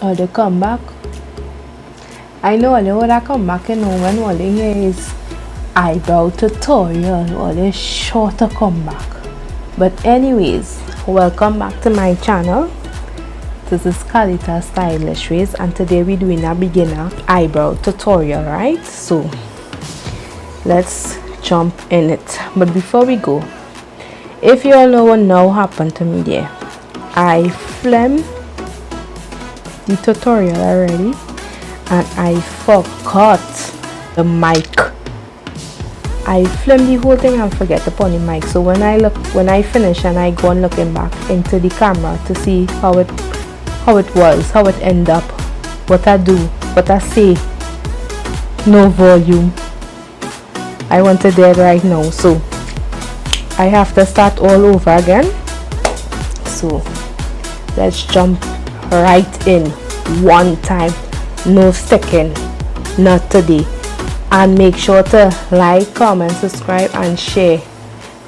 or the comeback. I know all what I come back and when all they hear is eyebrow tutorial or the shorter comeback. But anyways, welcome back to my channel. This is Kalita Stylish Ways, and today we're doing a beginner eyebrow tutorial, right? So let's jump in it. But before we go, if you all know what now happened to me there, I filmed the tutorial already and I forgot the mic. I filmed the whole thing and forget to put the mic. So when I finish and I go and looking back into the camera to see how it was, how it end up, what I do, what I say, no volume. I want to do it right now, so I have to start all over again. So let's jump right in one time, no sticking, not today. And make sure to like, comment, subscribe and share.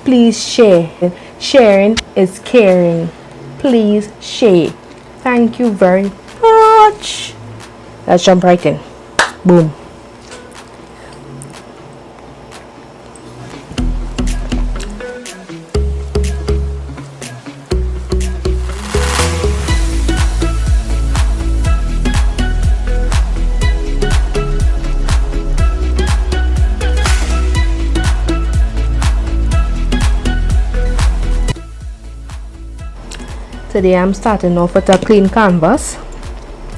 Please share. Sharing is caring. Please share. Thank you very much. Let's jump right in. Boom. Today I'm starting off with a clean canvas,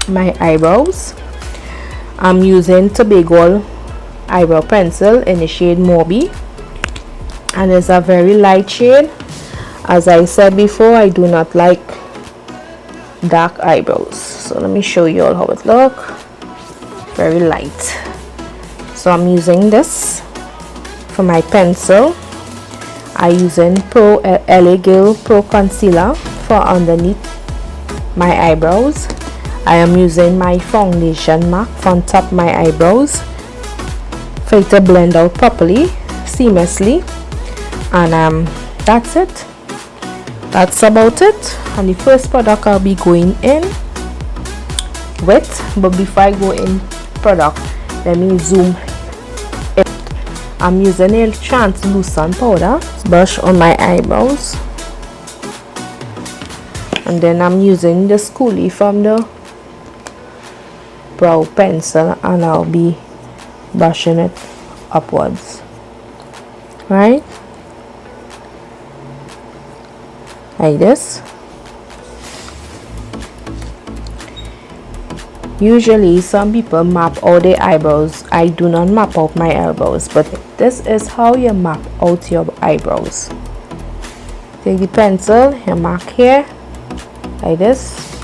my eyebrows. I'm using Tobago eyebrow pencil in the shade Moby, and it's a very light shade. As I said before, I do not like dark eyebrows, so let me show you all how it look. Very light. So I'm using this for my pencil. I'm using LA Girl Pro Concealer for underneath my eyebrows. I am using my foundation MAC on top my eyebrows for it to blend out properly, seamlessly, and that's it. That's about it. And the first product I'll be going in with, but before I go in product, let me zoom it. I'm using a translucent powder brush on my eyebrows. And then I'm using the Schoolie from the brow pencil, and I'll be brushing it upwards, right, like this. Usually some people map out their eyebrows. I do not map out my eyebrows, but this is how you map out your eyebrows. Take the pencil, you mark here like this.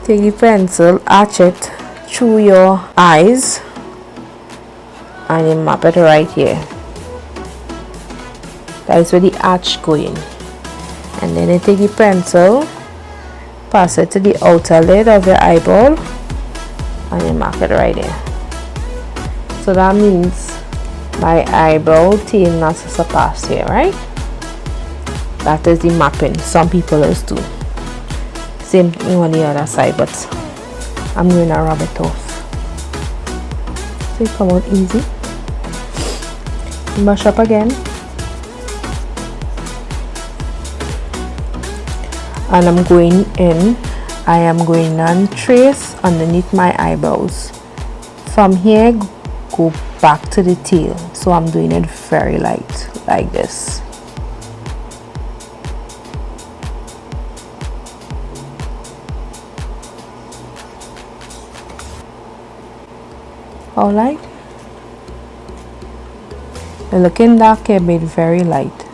Take the pencil, arch it through your eyes, and you map it right here. That is where the arch going. And then you take the pencil, pass it to the outer lid of your eyeball, and you mark it right here. So that means my eyebrow tail not to surpass here, right? That is the mapping. Some people is too. Same thing on the other side, but I'm going to rub it off. So it come out easy. Brush up again. And I'm going in. I am going on trace underneath my eyebrows. From here, go back to the tail. So I'm doing it very light, like this. All light. You're looking dark here, but very light,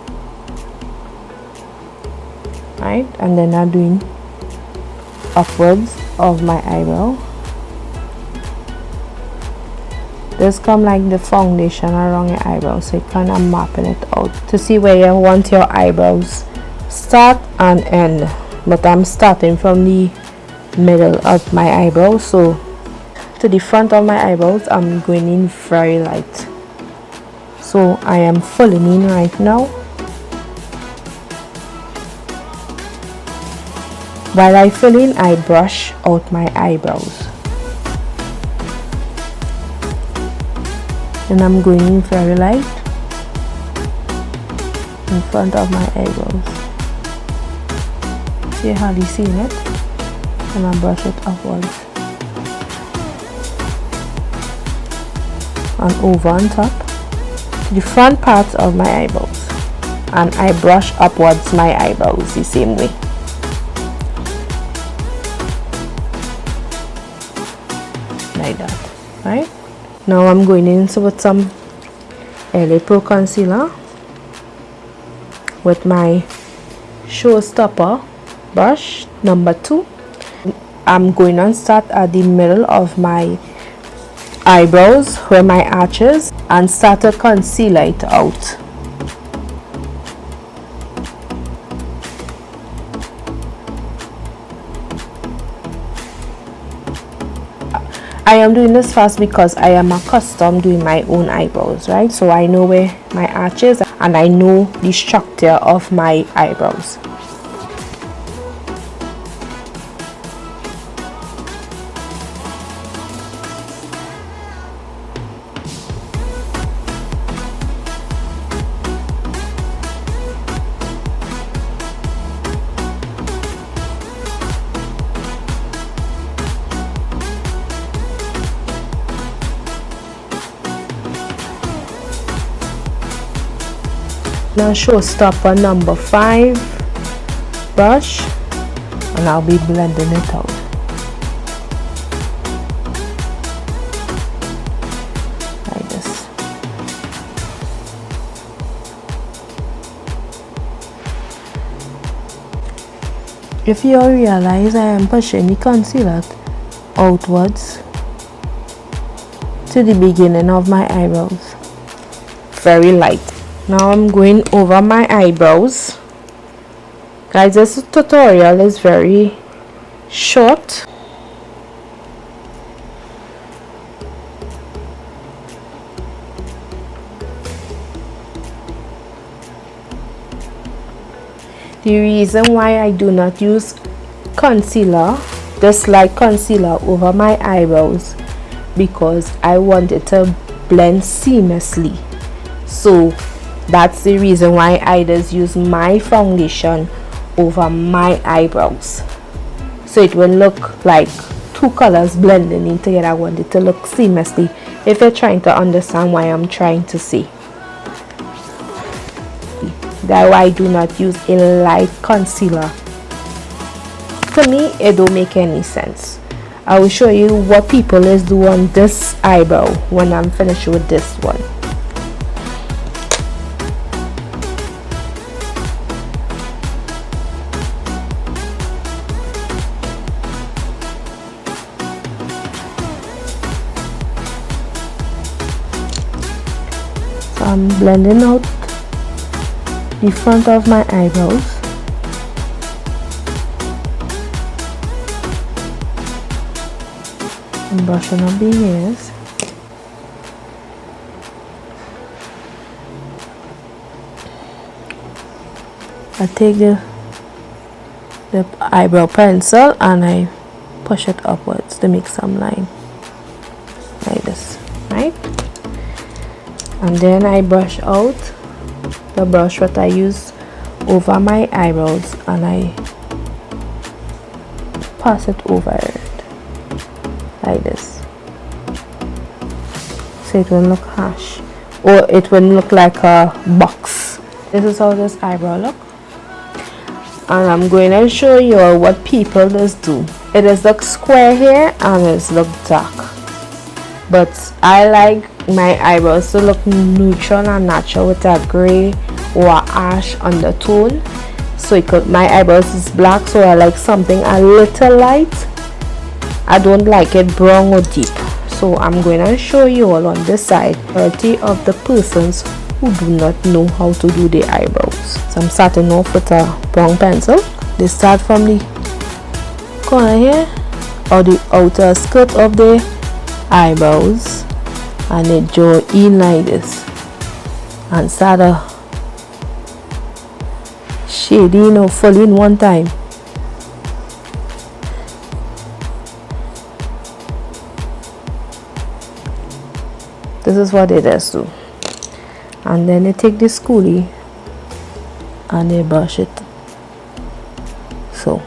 right? And then I'm doing upwards of my eyebrow. This come like the foundation around your eyebrow, so you kind of mapping it out to see where you want your eyebrows start and end. But I'm starting from the middle of my eyebrow, so to the front of my eyebrows I'm going in very light. So I am filling in right now. While I fill in, I brush out my eyebrows. And I'm going in very light in front of my eyebrows. See how you see it? And I brush it upwards and over on top the front part of my eyebrows, and I brush upwards my eyebrows the same way. Like that, right? Now I'm going in with some LA Pro concealer with my Showstopper brush number 2. I'm going to start at the middle of my eyebrows where my arches and start to conceal it out. I am doing this fast because I am accustomed doing my own eyebrows, right? So I know where my arch is and I know the structure of my eyebrows. Now Showstopper number 5 brush, and I'll be blending it out. Like this. If you realize I am pushing the concealer outwards to the beginning of my eyebrows, very light. Now I'm going over my eyebrows. Guys, this tutorial is very short. The reason why I do not use concealer, just like concealer over my eyebrows, because I want it to blend seamlessly. So that's the reason why I just use my foundation over my eyebrows, so it will look like two colors blending in together. I want it to look seamlessly, if you're trying to understand why I'm trying to say. That's why I do not use a light concealer. To me, it don't make any sense. I will show you what people is doing on this eyebrow when I'm finished with this one. I'm blending out the front of my eyebrows. I'm brushing up the hairs. I take the eyebrow pencil and I push it upwards to make some line like this, right? And then I brush out the brush that I use over my eyebrows and I pass it over it like this, so it will look harsh, or it will look like a box. This is how this eyebrow look, and I'm going to show you what people just do. It is look square here and it's look dark, but I like my eyebrows to look neutral and natural with a gray or ash undertone. So my eyebrows is black, so I like something a little light. I don't like it brown or deep. So I'm going to show you all on this side majority of the persons who do not know how to do the eyebrows. So I'm starting off with a brown pencil. They start from the corner here or the outer skirt of the eyebrows, and they draw in like this and start shading or filling one time. This is what they just do. And then they take this coolie and they brush it. So.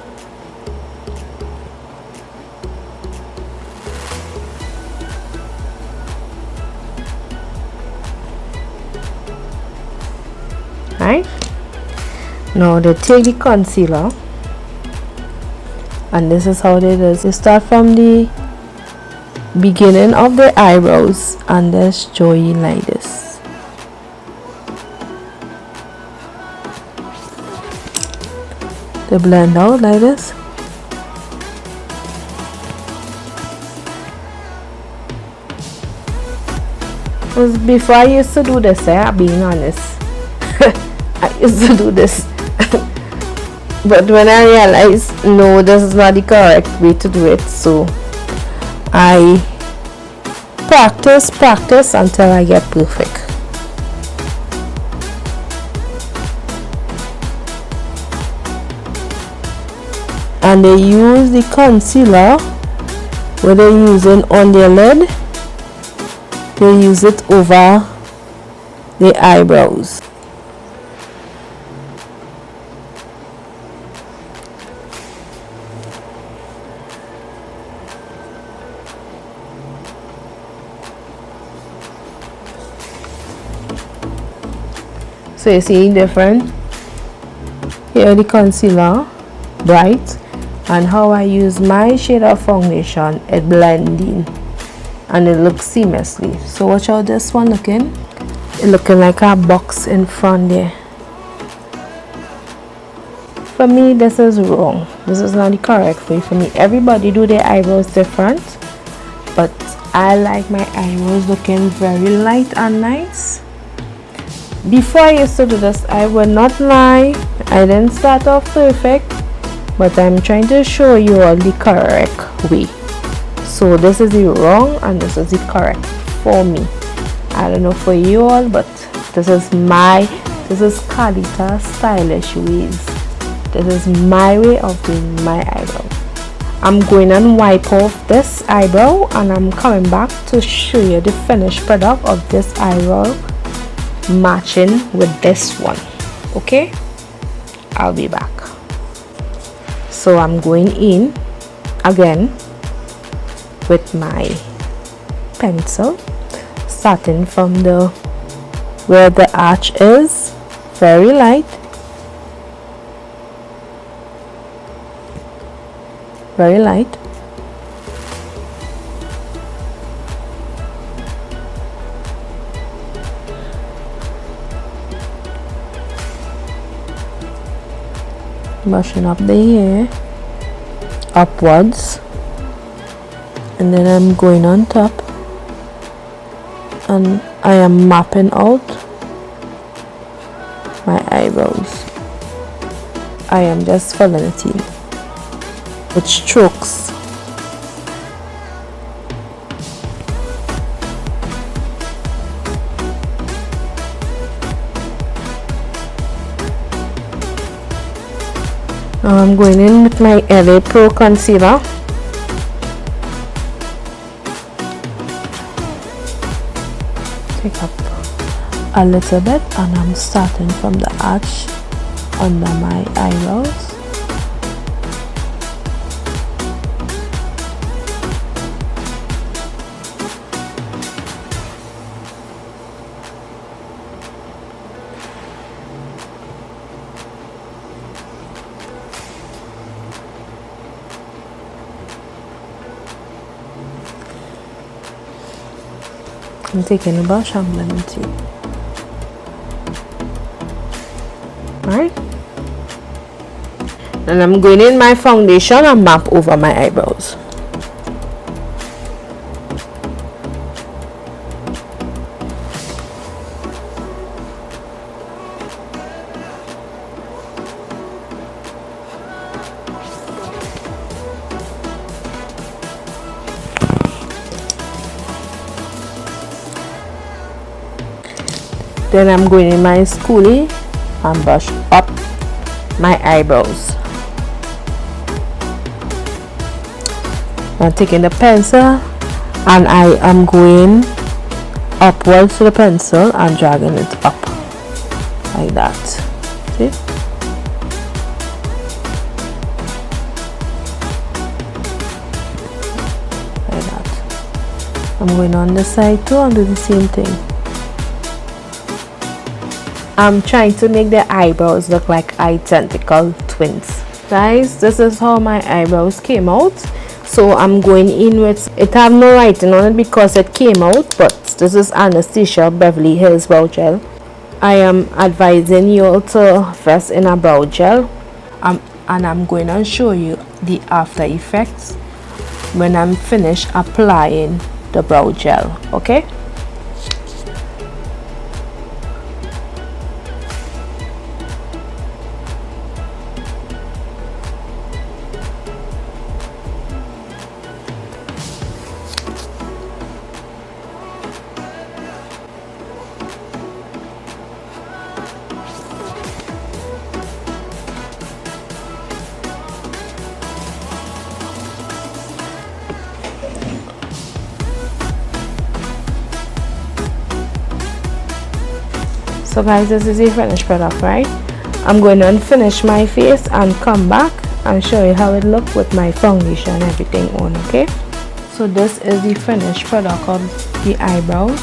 Right? Now they take the concealer, and this is how they do it. They start from the beginning of the eyebrows and just join like this. They blend out like this. Before I used to do this, being honest, I used to do this. But when I realized, no, this is not the correct way to do it, so I practice until I get perfect. And they use the concealer where they're using on their lid, they use it over the eyebrows. So you see different here, the concealer bright, and how I use my shade of foundation, it blending and it looks seamlessly. So watch how this one looking. It looking like a box in front there. For me, this is wrong. This is not the correct way for me. Everybody do their eyebrows different, but I like my eyebrows looking very light and nice. Before I used to do this, I will not lie, I didn't start off perfect, but I'm trying to show you all the correct way. So this is the wrong and this is the correct for me. I don't know for you all, but this is Carlita stylish ways. This is my way of doing my eyebrow. I'm going and wipe off this eyebrow, and I'm coming back to show you the finished product of this eyebrow matching with this one. Okay, I'll be back. So I'm going in again with my pencil, starting from the where the arch is, very light, very light. Brushing up the hair upwards, and then I'm going on top and I am mapping out my eyebrows. I am just filling it in with strokes. Now I'm going in with my LA Pro concealer. Take up a little bit, and I'm starting from the arch under my eyebrows. I'm taking a brush and blending it. Right? And I'm going in my foundation and map over my eyebrows. Then I'm going in my schoolie and brush up my eyebrows. I'm taking the pencil and I am going upwards to the pencil and dragging it up like that. See? Like that. I'm going on this side too and do the same thing. I'm trying to make the eyebrows look like identical twins. Guys, this is how my eyebrows came out. So I'm going in with, it have no writing on it because it came out, but this is Anastasia Beverly Hills Brow Gel. I am advising you all to invest in a brow gel, and I'm going to show you the after effects when I'm finished applying the brow gel. Okay? So guys, this is the finished product, right? I'm going to finish my face and come back and show you how it looks with my foundation and everything on. Okay, so this is the finished product of the eyebrows.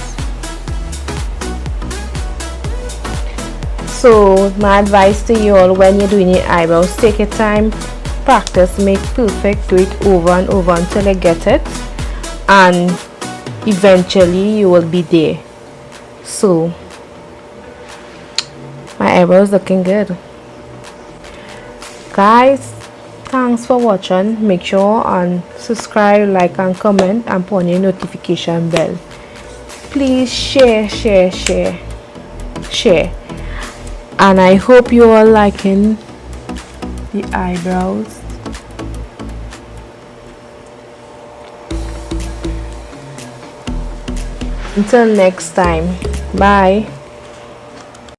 So my advice to you all, when you're doing your eyebrows, take your time, practice, make perfect, do it over and over until you get it, and eventually you will be there. So my eyebrows looking good. Guys, thanks for watching. Make sure and subscribe, like and comment, and put on your notification bell. Please share. And I hope you are liking the eyebrows. Until next time, bye.